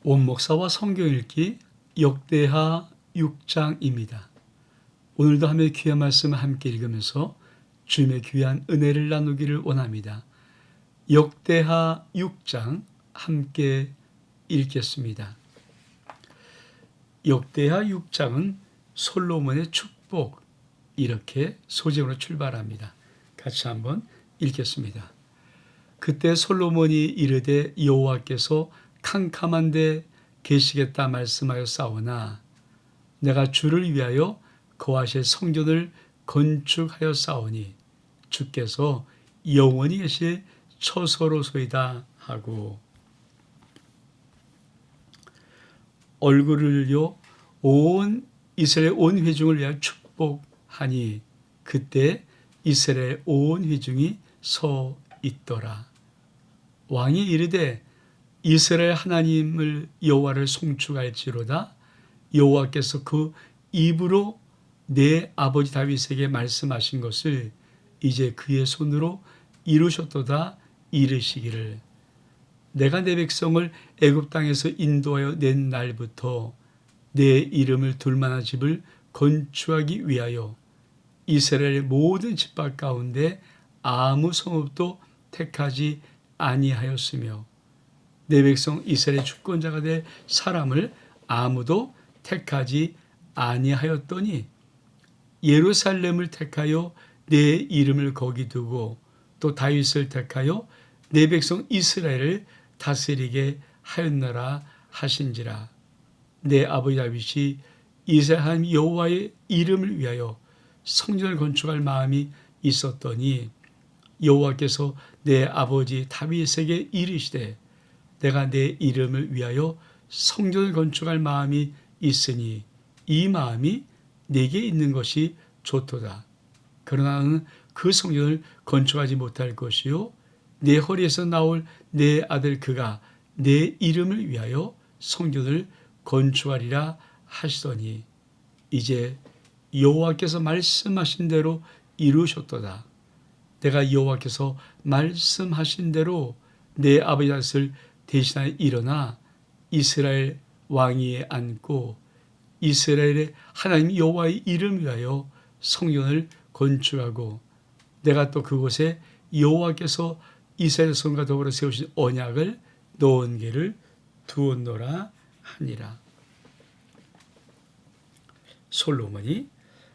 원목사와 성경 읽기 역대하 6장입니다. 오늘도 하나님의 귀한 말씀을 함께 읽으면서 주님의 귀한 은혜를 나누기를 원합니다. 역대하 6장 함께 읽겠습니다. 역대하 6장은 솔로몬의 축복, 이렇게 소제으로 출발합니다. 같이 한번 읽겠습니다. 그때 솔로몬이 이르되 여호와께서 캄캄한 데 계시겠다 말씀하여 싸우나 내가 주를 위하여 거하실 성전을 건축하여 싸우니 주께서 영원히 계실 처소로소이다 하고, 얼굴을요 온 이스라엘 온 회중을 위하여 축복하니 그때 이스라엘 온 회중이 서 있더라. 왕이 이르되 이스라엘 하나님을 여호와를 송축할지로다. 여호와께서 그 입으로 내 아버지 다윗에게 말씀하신 것을 이제 그의 손으로 이루셨도다. 이르시기를 내가 내 백성을 애굽 땅에서 인도하여 낸 날부터 내 이름을 둘 만한 집을 건축하기 위하여 이스라엘의 모든 집합 가운데 아무 성읍도 택하지 아니하였으며 내 백성 이스라엘의 주권자가 될 사람을 아무도 택하지 아니하였더니 예루살렘을 택하여 내 이름을 거기 두고 또 다윗을 택하여 내 백성 이스라엘을 다스리게 하였노라 하신지라. 내 아버지 다윗이 이스라엘 하나님 여호와의 이름을 위하여 성전을 건축할 마음이 있었더니 여호와께서 내 아버지 다윗에게 이르시되 내가 내 이름을 위하여 성전을 건축할 마음이 있으니 이 마음이 내게 있는 것이 좋도다. 그러나 나는 그 성전을 건축하지 못할 것이요 내 허리에서 나올 내 아들 그가 내 이름을 위하여 성전을 건축하리라 하시더니 이제 여호와께서 말씀하신 대로 이루셨도다. 내가 여호와께서 말씀하신 대로 내 아버지 다윗을 대신하여 일어나 이스라엘 왕위에 앉고 이스라엘의 하나님 여호와의 이름을 위하여 성전을 건축하고 내가 또 그곳에 여호와께서 이스라엘 성과 더불어 세우신 언약을 놓은 길을 두었노라 하니라. 솔로몬이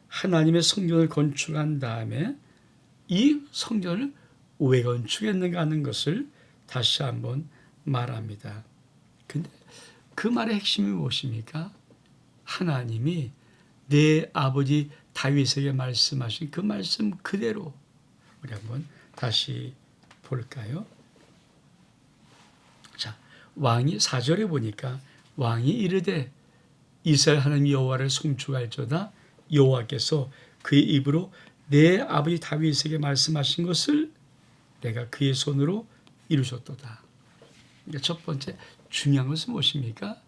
하나님의 성전을 건축한 다음에 이 성전을 왜 건축했는가 하는 것을 다시 한번 말합니다. 근데 그 말의 핵심이 무엇입니까? 하나님이 내 아버지 다윗에게 말씀하신 그 말씀 그대로 우리 한번 다시 볼까요? 자, 왕이 4절에 보니까 왕이 이르되 이스라엘 하나님 여호와를 송축할지어다. 여호와께서 그의 입으로 내 아버지 다윗에게 말씀하신 것을 내가 그의 손으로 이루셨도다. 그러니까 첫 번째 중요한 것은 무엇입니까?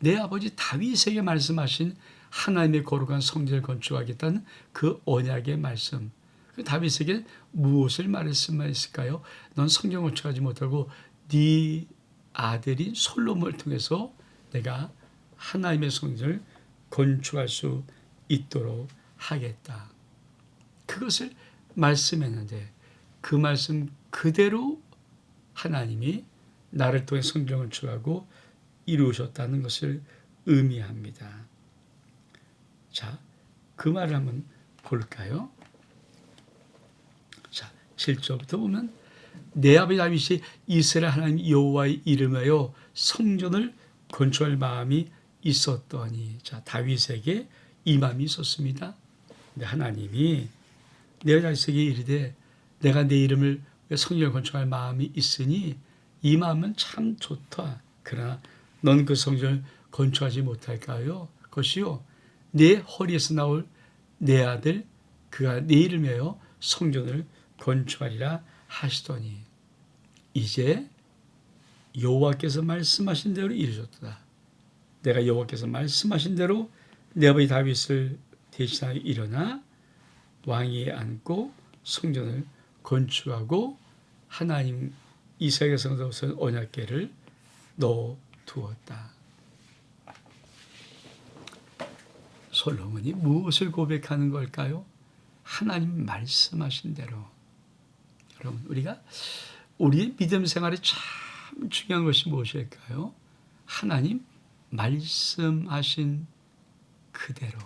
내 아버지 다윗에게 말씀하신 하나님의 거룩한 성전을 건축하겠다는 그 언약의 말씀. 그 다윗에게 무엇을 말했을까요? 넌 성전 건축하지 못하고 네 아들인 솔로몬을 통해서 내가 하나님의 성전을 건축할 수 있도록 하겠다. 그것을 말씀했는데 그 말씀 그대로 하나님이 나를 통해 성전을 건축하고 이루셨다는 것을 의미합니다. 자, 그 말을 한번 볼까요? 자, 7절부터 보면 내 아버지 다윗이 이스라엘 하나님 여호와의 이름하여 성전을 건축할 마음이 있었더니, 자, 다윗에게 이 마음이 있었습니다. 근데 하나님이 내 다윗에게 이르되 내가 내 이름을 성전을 건축할 마음이 있으니 이 마음은 참 좋다. 그러나 넌 그 성전을 건축하지 못할까요? 그것이요 내 허리에서 나올 내 아들 그가 내 이름을 위하여 성전을 건축하리라 하시더니 이제 여호와께서 말씀하신 대로 이루셨다. 내가 여호와께서 말씀하신 대로 내 아버지 다윗을 대신하여 일어나 왕위에 앉고 성전을 건축하고 하나님 이스라엘 성도로서 언약궤를 넣어 두었다. 솔로몬이 무엇을 고백하는 걸까요? 하나님 말씀하신 대로. 여러분, 우리가 우리의 믿음 생활에 참 중요한 것이 무엇일까요? 하나님 말씀하신 그대로.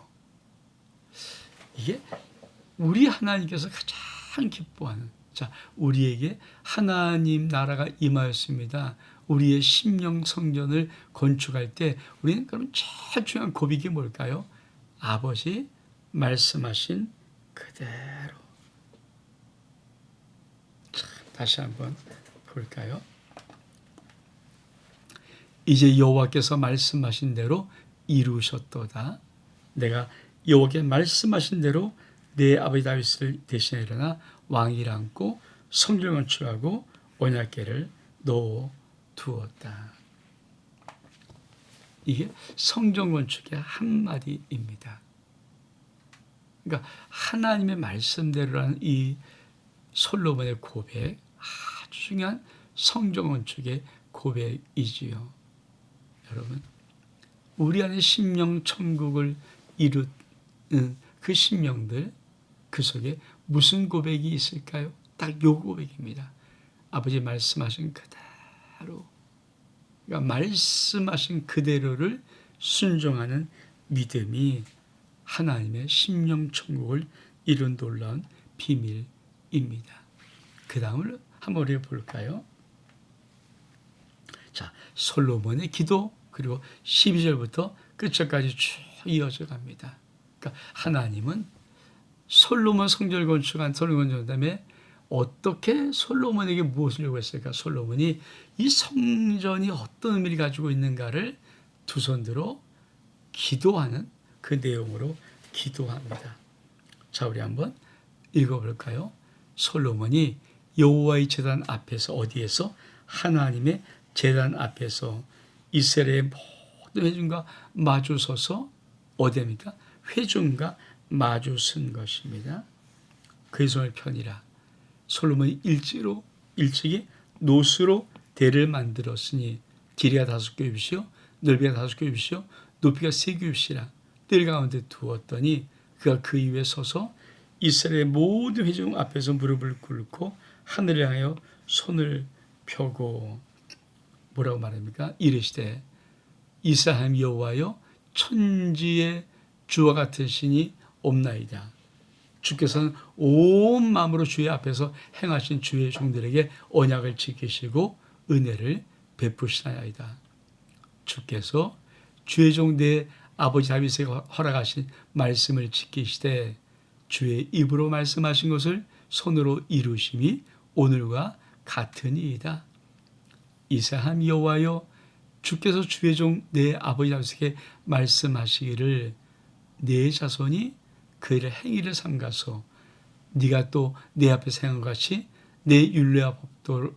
이게 우리 하나님께서 가장 기뻐하는, 자, 우리에게 하나님 나라가 임하였습니다. 우리의 심령 성전을 건축할 때 우리는 그럼 제일 중요한 고백이 뭘까요? 아버지 말씀하신 그대로. 자, 다시 한번 볼까요? 이제 여호와께서 말씀하신 대로 이루셨도다. 내가 여호와께 말씀하신 대로 내 아버지 다윗을 대신해 일어나 왕위를 안고 성전을 건축하고 언약궤를 넣어 두었다. 이게 성전 건축의 한마디입니다. 그러니까 하나님의 말씀대로라는 이 솔로몬의 고백, 아주 중요한 성전 건축의 고백이지요. 여러분, 우리 안에 심령 천국을 이루는 그 심령들, 그 속에 무슨 고백이 있을까요? 딱 요 고백입니다. 아버지 말씀하신 그대로, 그러니까 말씀하신 그대로를 순종하는 믿음이 하나님의 심령 천국을 이룬 놀라운 비밀입니다. 그 다음을 한번 우리 볼까요? 자, 솔로몬의 기도, 그리고 12절부터 끝절까지 쭉 이어져 갑니다. 그러니까 하나님은 솔로몬 성전을 건축한 솔로몬 그 다음에 어떻게 솔로몬에게 무엇을 요구했을까? 솔로몬이 이 성전이 어떤 의미를 가지고 있는가를 두 손들어 기도하는 그 내용으로 기도합니다. 자, 우리 한번 읽어볼까요? 솔로몬이 여호와의 제단 앞에서, 어디에서? 하나님의 제단 앞에서 이스라엘의 모든 회중과 마주 서서 어디입니까? 회중과 마주 쓴 것입니다. 그의 손을 펴니라. 솔로몬이 일찍이 노수로 대를 만들었으니 길이가 5규빗이요 넓이가 5규빗이요 높이가 3규빗이라 뜰 가운데 두었더니 그가 그 위에 서서 이스라엘의 모든 회중 앞에서 무릎을 꿇고 하늘을 향하여 손을 펴고 뭐라고 말합니까? 이르시되 이스라엘 여호와여 천지의 주와 같은 신이 없나이다. 주께서는 온 마음으로 주의 앞에서 행하신 주의 종들에게 언약을 지키시고 은혜를 베푸시나이다. 주께서 주의 종 내 아버지 다윗에게 허락하신 말씀을 지키시되 주의 입으로 말씀하신 것을 손으로 이루심이 오늘과 같으니이다. 이스라엘 여호와여 주께서 주의 종 내 아버지 다윗에게 말씀하시기를 내 자손이 그 일의 행위를 삼가서 네가 또 내 앞에서 행한 것 같이 내 율례와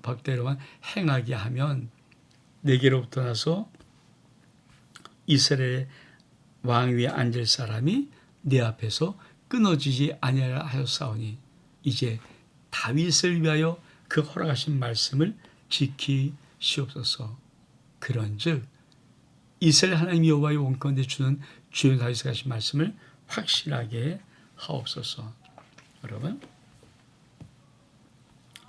법대로만 행하게 하면 내게로부터 나서 이스라엘의 왕 위에 앉을 사람이 내 앞에서 끊어지지 아니하라 하였사오니 이제 다윗을 위하여 그 허락하신 말씀을 지키시옵소서. 그런즉 이스라엘 하나님 여호와의 원컨대 주는 주의 다윗에게 하신 말씀을 확실하게 하옵소서. 여러분,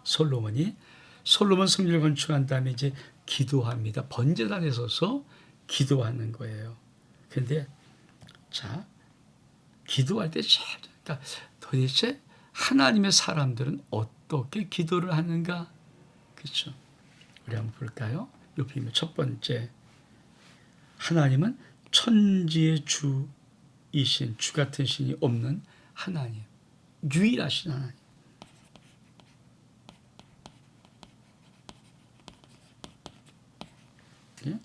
솔로몬 성전을 건축한 다음에 이제 기도합니다. 번제단에 서서 기도하는 거예요. 그런데 자, 기도할 때 그러니까 도대체 하나님의 사람들은 어떻게 기도를 하는가? 그렇죠? 우리 한번 볼까요? 요 비밀 첫 번째, 하나님은 천지의 주이신 주 같은 신이 없는 하나님, 유일하신 하나님. 예?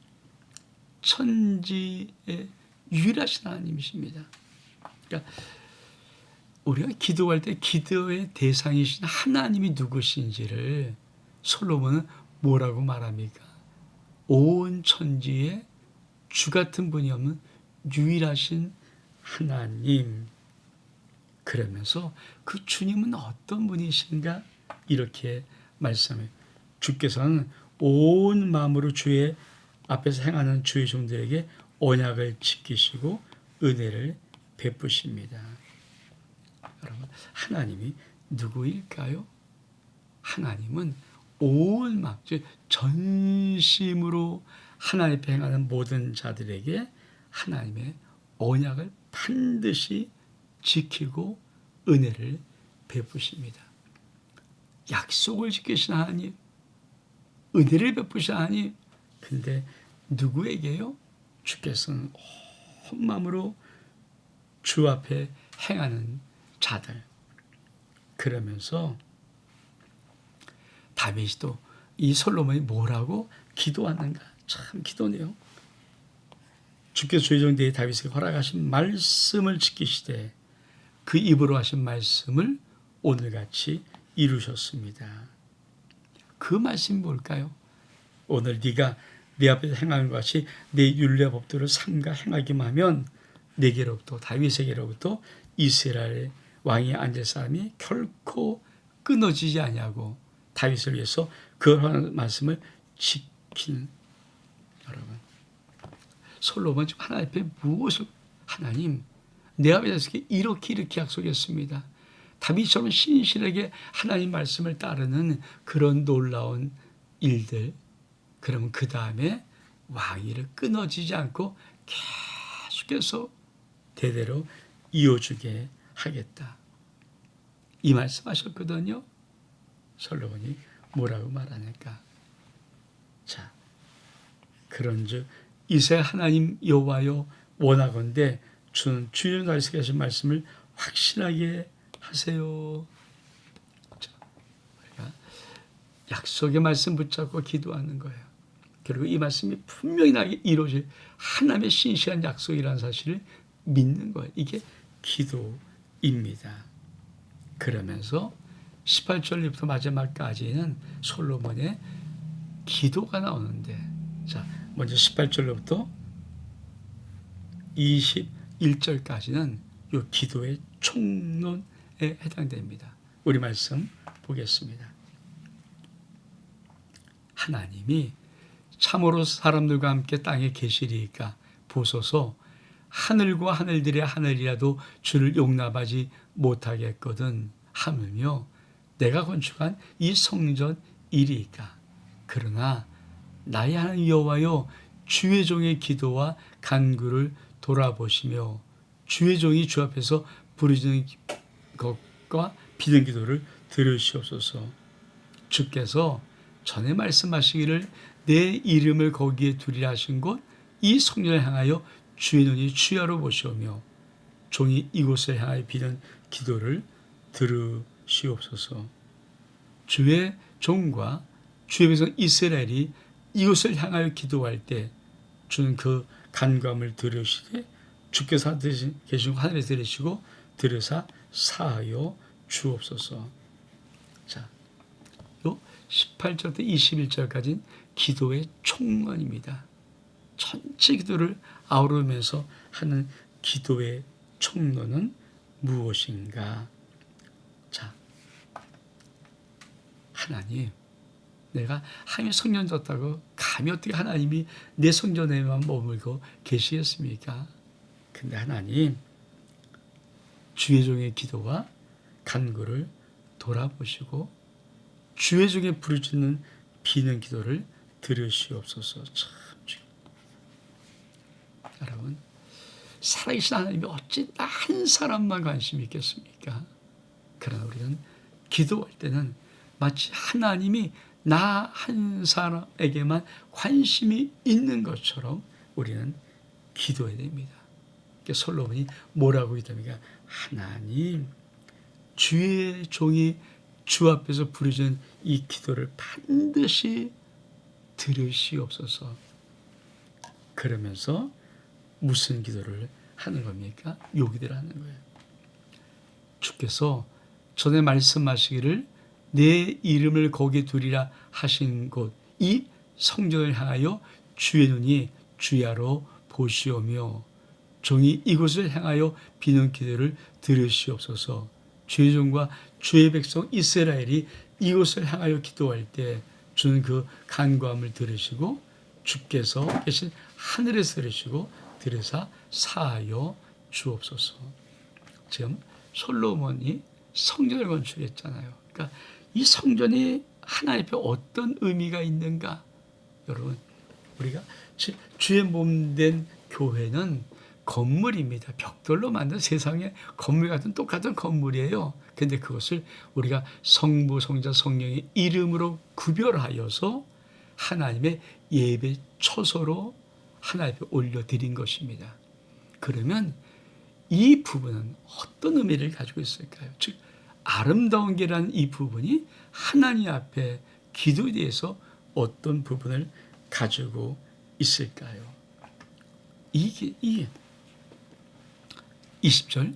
천지의 유일하신 하나님이십니다. 그러니까 우리가 기도할 때 기도의 대상이신 하나님이 누구신지를 솔로몬은 뭐라고 말합니까? 온 천지에 주 같은 분이 없는 유일하신 하나님. 그러면서 그 주님은 어떤 분이신가? 이렇게 말씀해요. 주께서는 온 마음으로 주의 앞에서 행하는 주의 종들에게 언약을 지키시고 은혜를 베푸십니다. 여러분, 하나님이 누구일까요? 하나님은 온 마음, 전심으로 하나님 앞에 행하는 모든 자들에게 하나님의 언약을 반드시 지키고 은혜를 베푸십니다. 약속을 지키신 하나님, 은혜를 베푸신 하나님, 근데 누구에게요? 주께서는 온 마음으로 주 앞에 행하는 자들. 그러면서 다윗도 이 솔로몬이 뭐라고 기도하는가? 참 기도네요. 주께서 주의 종 다윗에게 허락하신 말씀을 지키시되 그 입으로 하신 말씀을 오늘같이 이루셨습니다. 그 말씀이 뭘까요? 오늘 네가 내 앞에서 행하는 것이 내 율례 법도를 삼가 행하기만 하면 내게로부터 다윗에게로부터 이스라엘 왕이 앉을 사람이 결코 끊어지지 아니하고 다윗을 위해서 그 말씀을 지킨 여러분. 솔로몬 지금 하나님 앞에 무엇을 하나님 내 앞에서 이렇게 약속했습니다. 다윗처럼 신실하게 하나님 말씀을 따르는 그런 놀라운 일들. 그러면 그 다음에 왕위를 끊어지지 않고 계속해서 대대로 이어주게 하겠다. 이 말씀하셨거든요. 솔로몬이 뭐라고 말하니까. 자, 그런즉 이새 하나님 여호와여 원하건대 주는 주의 날씨에 하신 말씀을 확실하게 하세요. 자, 우리가 약속의 말씀 붙잡고 기도하는 거예요. 그리고 이 말씀이 분명히 나에게 이루어질 하나님의 신실한 약속이라는 사실을 믿는 거예요. 이게 기도입니다. 그러면서 18절부터 마지막까지는 솔로몬의 기도가 나오는데, 자, 먼저 18절부터 21절까지는 이 기도의 총론에 해당됩니다. 우리 말씀 보겠습니다. 하나님이 참으로 사람들과 함께 땅에 계시리이까 보소서. 하늘과 하늘들의 하늘이라도 주를 용납하지 못하겠거든 하물며 내가 건축한 이 성전이리이까. 그러나 나의 하나님 여호와여 주의 종의 기도와 간구를 돌아보시며 주의 종이 주 앞에서 부르짖는 것과 비는 기도를 들으시옵소서. 주께서 전에 말씀하시기를 내 이름을 거기에 두리라 하신 곳 이 성전을 향하여 주의 눈이 주야로 보시오며 종이 이곳을 향하여 비는 기도를 들으시옵소서. 주의 종과 주의 백성 이스라엘이 이곳을 향하여 기도할 때 주는 그 간구함을 들으시되 주께서 계신 하늘에서 들으시고 들으사 사하여 주옵소서. 자, 요 18절부터 21절까지는 기도의 총론입니다. 전체 기도를 아우르면서 하는 기도의 총론은 무엇인가? 자, 하나님, 내가 하나님의 성전 졌다고 감히 어떻게 하나님이 내 성전에만 머물고 계시겠습니까? 근데 하나님, 주의 종의 기도와 간구를 돌아보시고 주의 종의 부르짖는 비는 기도를 들으시옵소서. 참, 여러분, 살아계신 하나님이 어찌 나 한 사람만 관심이 있겠습니까? 그러나 우리는 기도할 때는 마치 하나님이 나 한 사람에게만 관심이 있는 것처럼 우리는 기도해야 됩니다. 솔로몬이 뭐라고 기도합니까? 하나님, 주의 종이 주 앞에서 부르짖는 이 기도를 반드시 들으시옵소서. 그러면서 무슨 기도를 하는 겁니까? 요 기도를 하는 거예요. 주께서 전에 말씀하시기를 내 이름을 거기에 두리라 하신 곳 이 성전을 향하여 주의 눈이 주야로 보시오며 종이 이곳을 향하여 비는 기도를 들으시옵소서. 주의 종과 주의 백성 이스라엘이 이곳을 향하여 기도할 때 주는 그 간구함을 들으시고 주께서 계신 하늘에서 들으시고 들으사 사하여 주옵소서. 지금 솔로몬이 성전을 건축했잖아요. 그러니까 이 성전이 하나님 앞에 어떤 의미가 있는가? 여러분, 우리가 주의 몸된 교회는 건물입니다. 벽돌로 만든 세상의 건물 같은 똑같은 건물이에요. 근데 그것을 우리가 성부, 성자, 성령의 이름으로 구별하여서 하나님의 예배 처소로 하나님 앞에 올려드린 것입니다. 그러면 이 부분은 어떤 의미를 가지고 있을까요? 즉 아름다운 게라는 이 부분이 하나님 앞에 기도에 대해서 어떤 부분을 가지고 있을까요? 이게 20절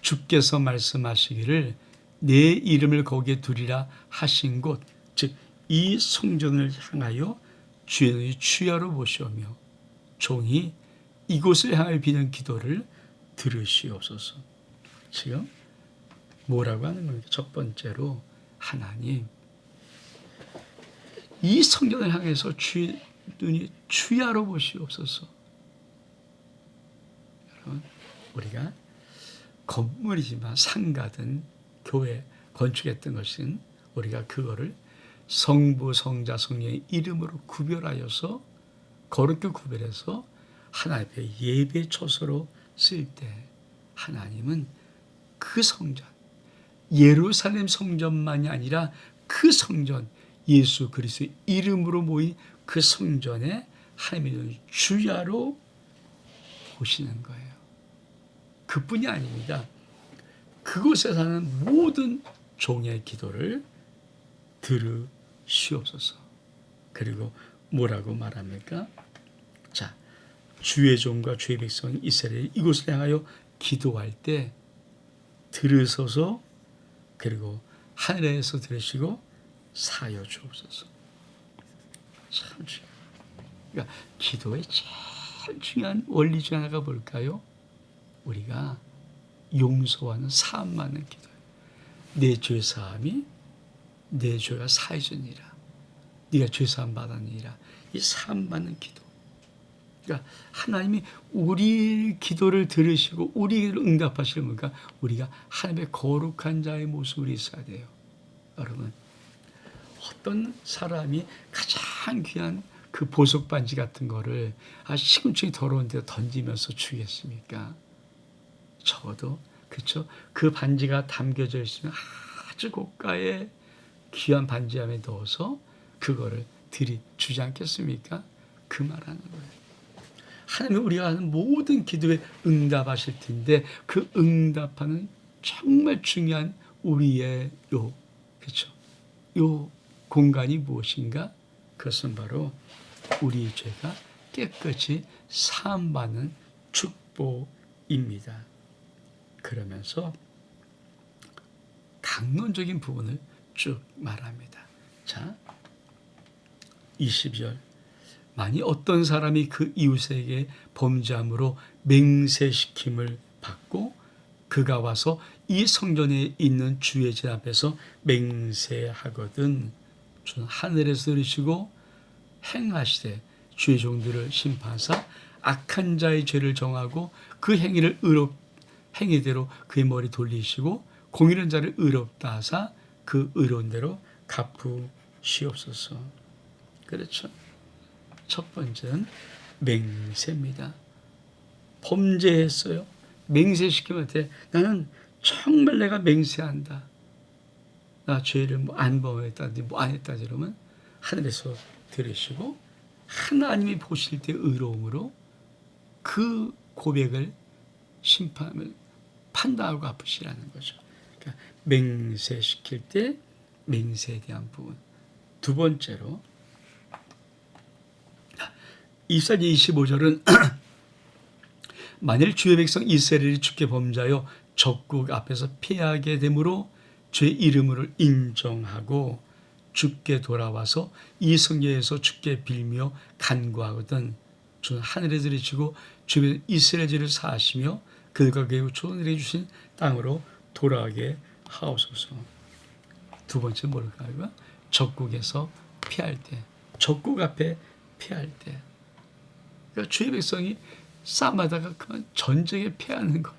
주께서 말씀하시기를 내 이름을 거기에 두리라 하신 곳, 즉 이 성전을 향하여 주의 주야로 보시오며 종이 이곳을 향하여 비는 기도를 들으시옵소서. 지금 뭐라고 하는 겁니까? 첫 번째로 하나님, 이 성전을 향해서 주의 눈이 주야로 보시옵소서. 여러분, 우리가 건물이지만 상가든 교회 건축했던 것은 우리가 그거를 성부, 성자, 성령의 이름으로 구별하여서 거룩히 구별해서 하나님 앞에 예배 처소로 쓸 때 하나님은 그 성전, 예루살렘 성전만이 아니라 그 성전, 예수 그리스도의 이름으로 모인 그 성전에 하나님의 주야로 보시는 거예요. 그뿐이 아닙니다. 그곳에 사는 모든 종의 기도를 들으시옵소서. 그리고 뭐라고 말합니까? 자, 주의 종과 주의 백성 이스라엘이 이곳을 향하여 기도할 때 들으소서. 그리고 하늘에서 들으시고 사여 주옵소서. 참 중요해요. 그러니까 기도의 제일 중요한 원리 중 하나가 뭘까요? 우리가 용서하는 사함 받는 기도예요. 내 죄 사함이 내 죄가 사해지니라. 네가 죄 사함 받았느니라. 이 사함 받는 기도. 그러니까 하나님이 우리 기도를 들으시고 우리 기도를 응답하시는 거니까 우리가 하나님의 거룩한 자의 모습으로 있어야 돼요. 여러분, 어떤 사람이 가장 귀한 그 보석 반지 같은 거를 시금치가 더러운 데 던지면서 주겠습니까? 적어도 그렇죠. 그 반지가 담겨져 있으면 아주 고가의 귀한 반지 안에 넣어서 그거를 주지 않겠습니까? 그 말하는 거예요. 하나님은 우리가 하는 모든 기도에 응답하실 텐데 그 응답하는 정말 중요한 우리의 그렇죠. 요 공간이 무엇인가? 그것은 바로 우리 죄가 깨끗이 사함받는 축복입니다. 그러면서 강론적인 부분을 쭉 말합니다. 자, 20절. 만일 어떤 사람이 그 이웃에게 범죄함으로 맹세시킴을 받고 그가 와서 이 성전에 있는 주의 진 앞에서 맹세하거든 주는 하늘에서 들으시고 행하시되 주의 종들을 심판하사 악한 자의 죄를 정하고 그 행위대로 그의 머리 돌리시고 공의로운 자를 의롭다 하사 그 의로운 대로 갚으시옵소서. 그렇죠. 첫 번째는 맹세입니다. 범죄했어요. 맹세시키면 돼. 나는 정말 내가 맹세한다. 나 죄를 안 범했다든지 안 했다든지 이러면 하늘에서 들으시고 하나님이 보실 때 의로움으로 그 고백을 심판을 판단하고 갚으시라는 거죠. 그러니까 맹세시킬 때 맹세에 대한 부분. 두 번째로 24절 25절은 만일 주의 백성 이스라엘이 주께 범죄하여 적국 앞에서 피하게 되므로 주의 이름을 인정하고 주께 돌아와서 이 성전에서 주께 빌며 간구하거든 주는 하늘에 들으시고 주변 이스라엘 죄를 사하시며 그들과 그의 조상들에게 주신 땅으로 돌아가게 하옵소서. 두 번째 뭘까요? 적국에서 피할 때, 적국 앞에 피할 때. 그러니까 주의 백성이 싸움하다가 그만 전쟁에 패하는 거예요.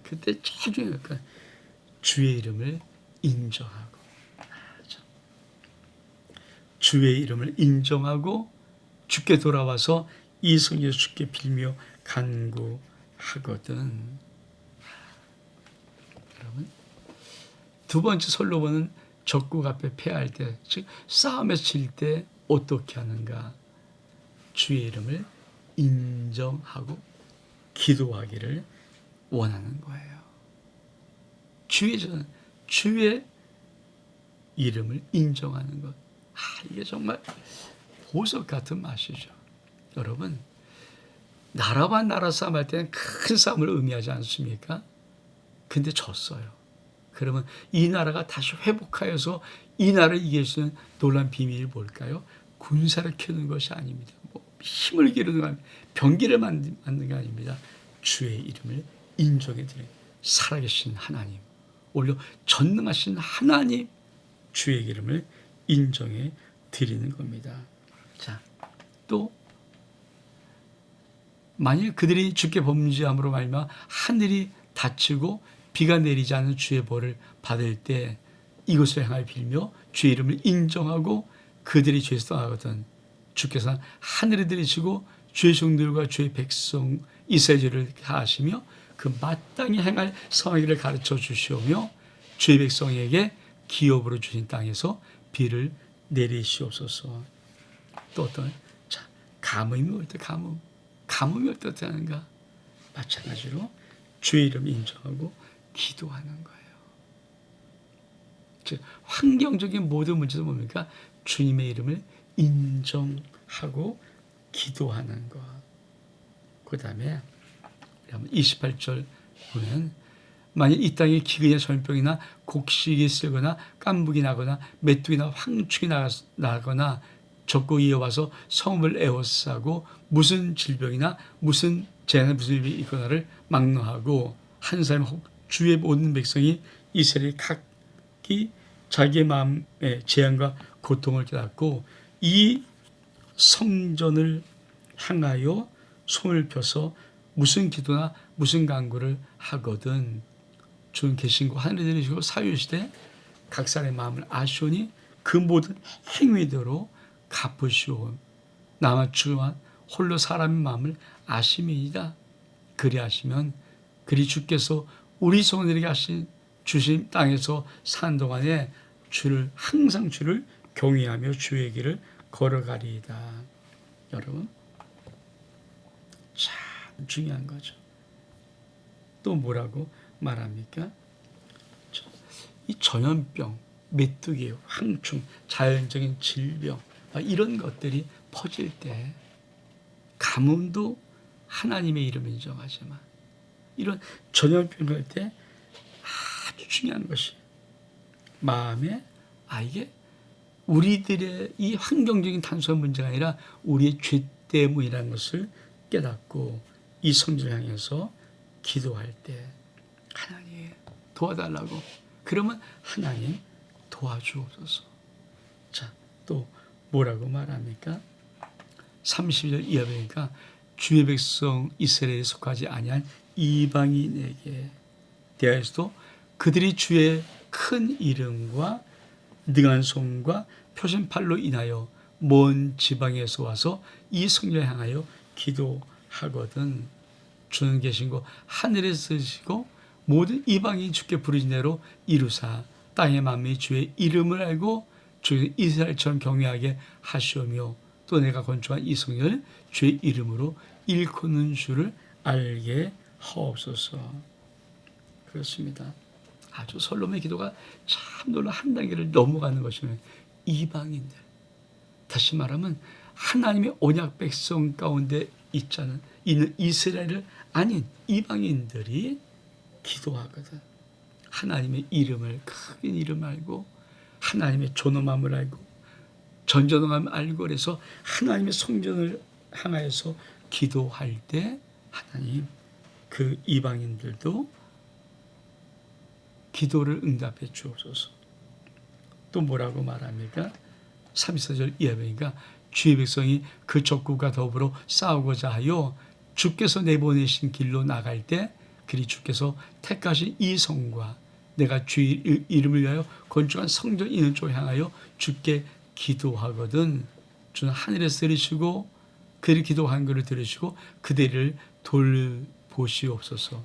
그때 제일 중요한 건 주의 이름을 인정하고, 주의 이름을 인정하고 주께 돌아와서 이 성경에 주께 빌며 간구하거든. 여러분, 두 번째 솔로몬은 적국 앞에 패할 때, 즉 싸움에 질 때 어떻게 하는가? 주의 이름을 인정하고 기도하기를 원하는 거예요. 주의 이름을 인정하는 것. 이게 정말 보석 같은 맛이죠. 여러분, 나라와 나라 싸움할 때는 큰 싸움을 의미하지 않습니까? 근데 졌어요. 그러면 이 나라가 다시 회복하여서 이 나라를 이길 수 있는 놀라운 비밀이 뭘까요? 군사를 키우는 것이 아닙니다. 힘을 기르는 거 아닙니다. 병기를 만드는 게 아닙니다. 주의 이름을 인정해 드리는 살아계신 하나님, 오히려 전능하신 하나님, 주의 이름을 인정해 드리는 겁니다. 자, 또 만일 그들이 주께 범죄함으로 말미암아 하늘이 닫히고 비가 내리지 않는 주의 벌을 받을 때 이것을 향하여 빌며 주의 이름을 인정하고 그들이 죄에서 떠나거든 주께서는 하늘을 들이시고 주의 종들과 주의 백성 이스라엘을 하시며 그 마땅히 행할 성하기를 가르쳐 주시오며 주의 백성에게 기업으로 주신 땅에서 비를 내리시옵소서. 또 어떤 가뭄이 올 때 가뭄이 어떻게 하는가? 마찬가지로 주의 이름 인정하고 기도하는 거예요. 즉 환경적인 모든 문제도 뭡니까? 주님의 이름을 인정하고 기도하는 것. 그 다음에 28절 보면 만일 이 땅에 기근이나 전염병이나 곡식이 쓸거나 깐북이 나거나 메뚜기나 황충이 나거나 적국이 이어와서 성읍을 에워싸고 무슨 질병이나 무슨 재난이 무슨 일이 있거나를 막노하고 한 사람 혹 주의 모든 백성이 이스라엘이 각기 자기의 마음의 재앙과 고통을 깨닫고 이 성전을 향하여 손을 펴서 무슨 기도나 무슨 간구를 하거든 주는 계신 곳 하늘에 들으시고 사유시되 각 사람의 마음을 아시오니 그 모든 행위대로 갚으시오. 나만 주만 홀로 사람의 마음을 아심이니이다. 그리하시면 그리 주께서 우리 성도들에게 주신 땅에서 산 동안에 항상 주를 경외하며 주의 길을 걸어가리이다. 여러분, 참 중요한 거죠. 또 뭐라고 말합니까? 이 전염병, 메뚜기, 황충, 자연적인 질병 이런 것들이 퍼질 때 가뭄도 하나님의 이름을 인정하지만 이런 전염병 할 때 아주 중요한 것이 마음에 이게 우리들의 이 환경적인 단순한 문제가 아니라 우리의 죄 때문이라는 것을 깨닫고 이 성전을 향해서 기도할 때 하나님 도와달라고 그러면 하나님 도와주옵소서. 자, 또 뭐라고 말합니까? 30절 이하 보니까 주의 백성 이스라엘에 속하지 아니한 이방인에게 대하여서도 그들이 주의 큰 이름과 능한 손과 표신팔로 인하여 먼 지방에서 와서 이 성전을 향하여 기도하거든 주는 계신 곳 하늘에 쓰시고 모든 이방인 주께 부르신 대로 이루사 땅의 만민이 주의 이름을 알고 주의 이스라엘처럼 경외하게 하시오며 또 내가 건축한 이 성전을 주의 이름으로 일컫는 줄을 알게 하옵소서. 그렇습니다. 아주 솔로몬의 기도가 참 놀라 한 단계를 넘어가는 것이면 이방인들, 다시 말하면 하나님의 언약 백성 가운데 있는 이스라엘을 아닌 이방인들이 기도하거든. 하나님의 이름을 큰 이름 알고 하나님의 존엄함을 알고 전전함을 알고 그래서 하나님의 성전을 향하여서 기도할 때 하나님 그 이방인들도 기도를 응답해 주옵소서. 또 뭐라고 말합니까? 34절 이하 보니까 주의 백성이 그 적국과 더불어 싸우고자 하여 주께서 내보내신 길로 나갈 때 그리 주께서 택하신 이 성과 내가 주의 이름을 위하여 건축한 성전 있는 쪽을 향하여 주께 기도하거든. 주는 하늘에서 들으시고 그들이 기도한 것을 들으시고 그들을 돌보시옵소서.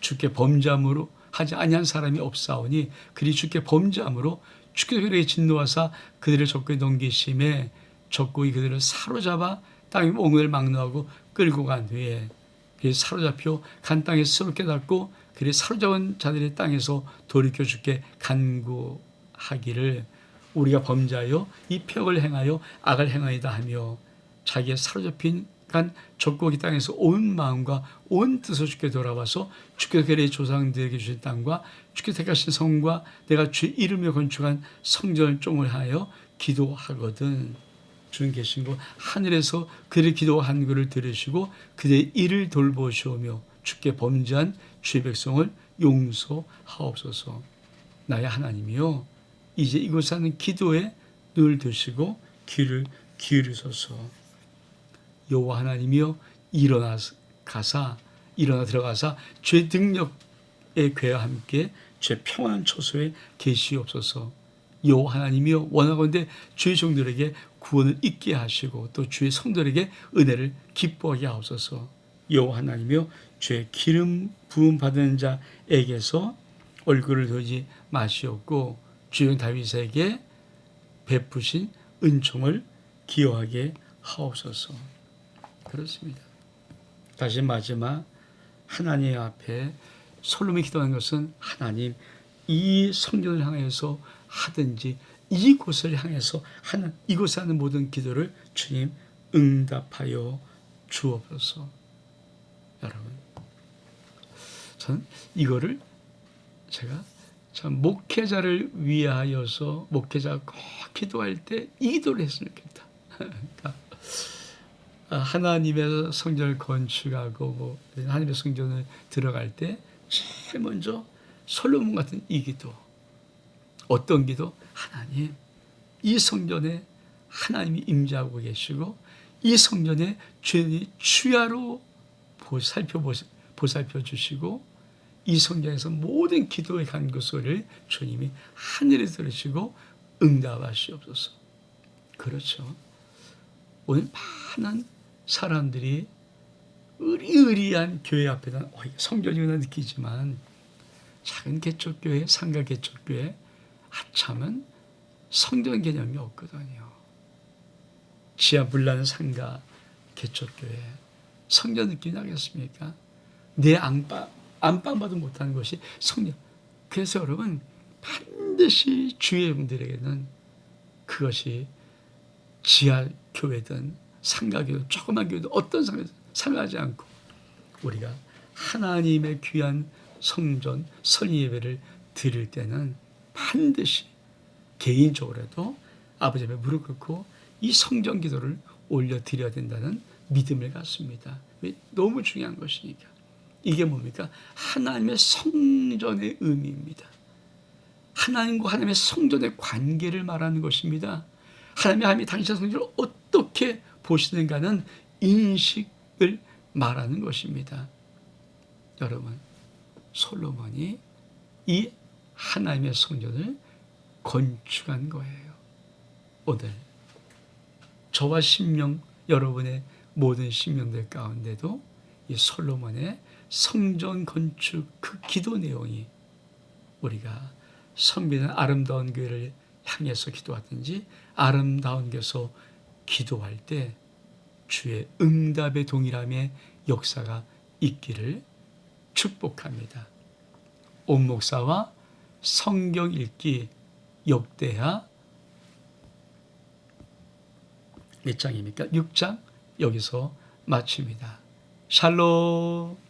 주께 범죄함으로 하지 아니한 사람이 없사오니 그리 주께 범죄함으로 주께서 그들에게 진노하사 그들을 적국에 넘기심에 적국이 그들을 사로잡아 땅에 옹을 막노하고 끌고 간 후에 그들이 사로잡혀 간 땅에 스스로 깨닫고 그들이 사로잡은 자들의 땅에서 돌이켜 주께 간구하기를 우리가 범죄하여 이 폐역을 행하여 악을 행하이다 하며 자기의 사로잡힌 간 적국의 땅에서 온 마음과 온 뜻으로 주께 돌아와서 주께서 그들의 조상들에게 주신 땅과 주께서 택하신 성과 내가 주의 이름에 건축한 성전을 쫑을 하여 기도하거든. 주는 계신 곳 하늘에서 그들의 기도한 것을 들으시고 그들의 일을 돌보시오며 주께 범죄한 주의 백성을 용서하옵소서. 나의 하나님이여 이제 이곳에 하는 기도에 눈을 드시고 귀를 기울이소서. 여호와 하나님이여 일어나 들어가사 주의 능력의 궤와 함께 주의 평안한 처소에 계시옵소서. 여호와 하나님이여 원하건대 주의 종들에게 구원을 있게 하시고 또 주의 성도에게 은혜를 기뻐하게 하옵소서. 여호와 하나님이여 주의 기름 부음 받은 자에게서 얼굴을 돌지 마시옵고 주의 다윗에게 베푸신 은총을 기여하게 하옵소서. 그렇습니다. 다시 마지막 하나님 앞에 솔로몬이 기도한 것은 하나님 이 성전을 향해서 하든지 이곳을 향해서 하는 이곳에 하는 모든 기도를 주님 응답하여 주옵소서. 여러분, 저는 이거를 제가 참 목회자를 위하여서 목회자가 꼭 기도할 때 이 기도를 했으면 좋겠다. 그러니까 하나님의 성전을 건축하고 하나님의 성전을 들어갈 때 제일 먼저 솔로몬 같은 이 기도. 어떤 기도? 하나님, 이 성전에 하나님이 임재하고 계시고 이 성전에 주님이 주야로 보살펴 주시고 이 성전에서 모든 기도의 간구소리를 주님이 하늘에 들으시고 응답하시옵소서. 그렇죠. 오늘 많은 사람들이 의리의리한 교회 앞에다 성전이구나 느끼지만 작은 개척교회, 상가 개척교회 아참은 성전 개념이 없거든요. 지하 물난 상가 개척교회 성전 느낌이 나겠습니까? 내 안방봐도 못하는 것이 성전. 그래서 여러분 반드시 주의 분들에게는 그것이 지하 교회든 상가 교회든 조그만 교회든 어떤 상가든 상하지 않고 우리가 하나님의 귀한 성전 선의 예배를 드릴 때는 반드시 개인적으로도 아버지 앞에 무릎 꿇고 이 성전 기도를 올려드려야 된다는 믿음을 갖습니다. 너무 중요한 것이니까. 이게 뭡니까? 하나님의 성전의 의미입니다. 하나님과 하나님의 성전의 관계를 말하는 것입니다. 하나님이 당신의 성전을 어떻게 보시는가는 인식을 말하는 것입니다. 여러분, 솔로몬이 이 하나님의 성전을 건축한 거예요. 오늘 저와 심령, 여러분의 모든 심령들 가운데도 이 솔로몬의 성전 건축 그 기도 내용이 우리가 선비는 아름다운 교회를 향해서 기도하든지 아름다운 데서 기도할 때 주의 응답의 동일함의 역사가 있기를 축복합니다. 온 목사와 성경 읽기 역대하 몇 장입니까? 6장 여기서 마칩니다. 샬롬.